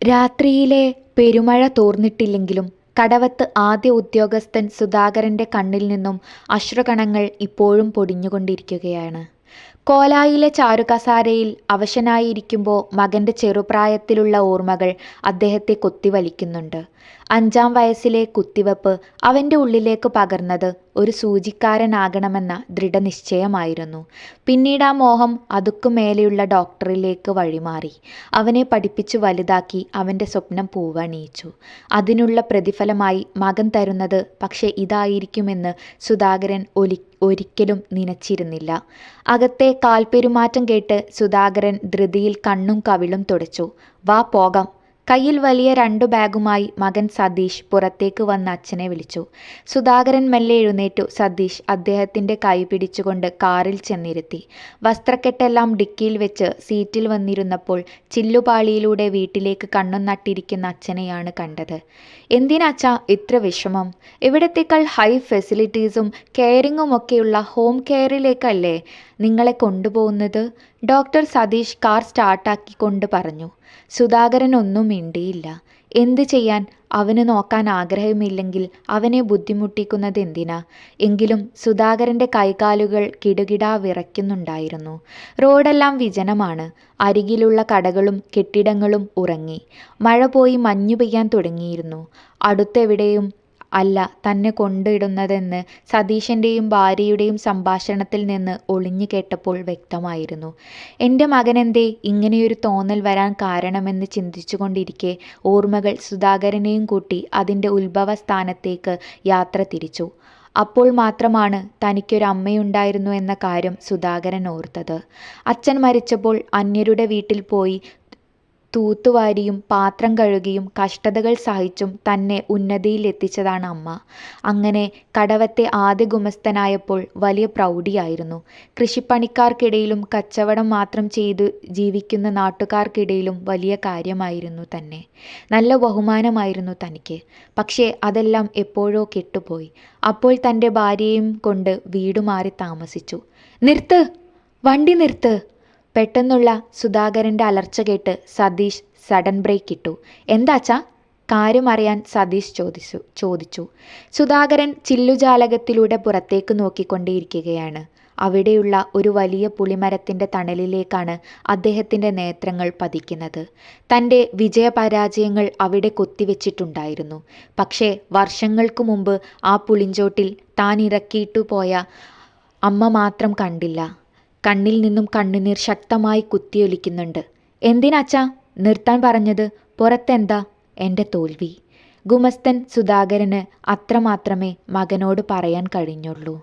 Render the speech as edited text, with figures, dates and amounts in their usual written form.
രാത്രിയിലെ പെരുമഴ തോർന്നിട്ടില്ലെങ്കിലും കടവത്ത് ആദ്യ ഉദ്യോഗസ്ഥൻ സുധാകരന്റെ കണ്ണിൽ നിന്നും അശ്രുകണങ്ങൾ ഇപ്പോഴും പൊടിഞ്ഞുകൊണ്ടിരിക്കുകയാണ്. കോലായിലെ ചാരുകസേരയിൽ അവശനായിരിക്കുമ്പോൾ മകന്റെ ചെറുപ്രായത്തിലുള്ള ഓർമ്മകൾ അദ്ദേഹത്തെ കൊത്തിവലിക്കുന്നുണ്ട്. 5-ാം വയസ്സിലെ കുത്തിവെപ്പ് അവന്റെ ഉള്ളിലേക്ക് പകർന്നത് ഒരു സൂചിക്കാരനാകണമെന്ന ദൃഢനിശ്ചയമായിരുന്നു. പിന്നീട് ആ മോഹം അതുക്കുമേലെയുള്ള ഡോക്ടറിലേക്ക് വഴിമാറി. അവനെ പഠിപ്പിച്ചു വലുതാക്കി അവന്റെ സ്വപ്നം പൂവണിയിച്ചു. അതിനുള്ള പ്രതിഫലമായി മകൻ തരുന്നത് പക്ഷേ ഇതായിരിക്കുമെന്ന് സുധാകരൻ ഒരിക്കലും നനച്ചിരുന്നില്ല. അകത്തെ കാൽപ്പെരുമാറ്റം കേട്ട് സുധാകരൻ ധൃതിയിൽ കണ്ണും കവിളും തുടച്ചു. "വാ പോകാം." കയ്യിൽ വലിയ 2 ബാഗുമായി മകൻ സതീഷ് പുറത്തേക്ക് വന്ന് അച്ഛനെ വിളിച്ചു. സുധാകരൻ മെല്ലെ എഴുന്നേറ്റു. സതീഷ് അദ്ദേഹത്തിന്റെ കൈ പിടിച്ചുകൊണ്ട് കാറിൽ ചെന്നിരുത്തി. വസ്ത്രക്കെട്ടെല്ലാം ഡിക്കിയിൽ വെച്ച് സീറ്റിൽ വന്നിരുന്നപ്പോൾ ചില്ലുപാളിയിലൂടെ വീട്ടിലേക്ക് കണ്ണും നട്ടിരിക്കുന്ന അച്ഛനെയാണ് കണ്ടത്. "എന്തിനാച്ചാ ഇത്ര വിഷമം? ഇവിടത്തേക്കാൾ ഹൈ ഫെസിലിറ്റീസും കെയറിങ്ങുമൊക്കെയുള്ള ഹോം കെയറിലേക്കല്ലേ നിങ്ങളെ കൊണ്ടുപോകുന്നത്?" ഡോക്ടർ സതീഷ് കാർ സ്റ്റാർട്ടാക്കിക്കൊണ്ട് പറഞ്ഞു. സുധാകരൻ ഒന്നും മിണ്ടിയില്ല. എന്ത് ചെയ്യാൻ? അവന് നോക്കാൻ ആഗ്രഹമില്ലെങ്കിൽ അവനെ ബുദ്ധിമുട്ടിക്കുന്നത് എന്തിനാ? എങ്കിലും സുധാകരന്റെ കൈകാലുകൾ കിടുകിടാ വിറയ്ക്കുന്നുണ്ടായിരുന്നു. റോഡെല്ലാം വിജനമാണ്. അരികിലുള്ള കടകളും കെട്ടിടങ്ങളും ഉറങ്ങി. മഴ പോയി മഞ്ഞു പെയ്യാൻ തുടങ്ങിയിരുന്നു. അടുത്തെവിടെയും അല്ല തന്നെ കൊണ്ടിടുന്നതെന്ന് സതീശന്റെയും ഭാര്യയുടെയും സംഭാഷണത്തിൽ നിന്ന് ഒളിഞ്ഞു കേട്ടപ്പോൾ വ്യക്തമായിരുന്നു. "എൻ്റെ മകനെന്തേ ഇങ്ങനെയൊരു തോന്നൽ വരാൻ കാരണമെന്ന് ചിന്തിച്ചുകൊണ്ടിരിക്കെ ഓർമ്മകൾ സുധാകരനെയും കൂട്ടി അതിൻ്റെ ഉത്ഭവസ്ഥാനത്തേക്ക് യാത്ര തിരിച്ചു. അപ്പോൾ മാത്രമാണ് തനിക്കൊരമ്മയുണ്ടായിരുന്നു എന്ന കാര്യം സുധാകരൻ ഓർത്തത്. അച്ഛൻ മരിച്ചപ്പോൾ അന്യരുടെ വീട്ടിൽ പോയി തൂത്തുവാരിയും പാത്രം കഴുകിയും കഷ്ടതകൾ സഹിച്ചും തന്നെ ഉന്നതിയിലെത്തിച്ചതാണ് അമ്മ. അങ്ങനെ കടവത്തെ ആദ്യ ഗുമസ്തനായപ്പോൾ വലിയ പ്രൗഢിയായിരുന്നു. കൃഷിപ്പണിക്കാർക്കിടയിലും കച്ചവടം മാത്രം ചെയ്തു ജീവിക്കുന്ന നാട്ടുകാർക്കിടയിലും വലിയ കാര്യമായിരുന്നു തന്നെ. നല്ല ബഹുമാനമായിരുന്നു തനിക്ക്. പക്ഷേ അതെല്ലാം എപ്പോഴോ കെട്ടുപോയി. അപ്പോൾ തൻ്റെ ഭാര്യയെയും കൊണ്ട് വീടു മാറി താമസിച്ചു." "നിർത്ത്, വണ്ടി നിർത്ത്." പെട്ടെന്നുള്ള സുധാകരന്റെ അലർച്ച കേട്ട് സതീഷ് സഡൻ ബ്രേക്ക് ഇട്ടു. "എന്താച്ചാ?" കാര്യമറിയാൻ സതീഷ് ചോദിച്ചു. സുധാകരൻ ചില്ലുജാലകത്തിലൂടെ പുറത്തേക്ക് നോക്കിക്കൊണ്ടേയിരിക്കുകയാണ്. അവിടെയുള്ള ഒരു വലിയ പുളിമരത്തിന്റെ തണലിലേക്കാണ് അദ്ദേഹത്തിന്റെ നേത്രങ്ങൾ പതിക്കുന്നത്. തൻ്റെ വിജയപരാജയങ്ങൾ അവിടെ കൊത്തിവെച്ചിട്ടുണ്ടായിരുന്നു. പക്ഷേ വർഷങ്ങൾക്കു മുമ്പ് ആ പുളിഞ്ചോട്ടിൽ താൻ ഇറക്കിയിട്ടു പോയ അമ്മ മാത്രം കണ്ടില്ല. കണ്ണിൽ നിന്നും കണ്ണുനീർ ശക്തമായി കുത്തിയൊലിക്കുന്നുണ്ട്. "എന്തിനാച്ചാ നിർത്താൻ പറഞ്ഞത്? പുറത്തെന്താ?" "എൻ്റെ തോൽവി." ഗുമസ്തൻ സുധാകരന് അത്രമാത്രമേ മകനോട് പറയാൻ കഴിഞ്ഞുള്ളൂ.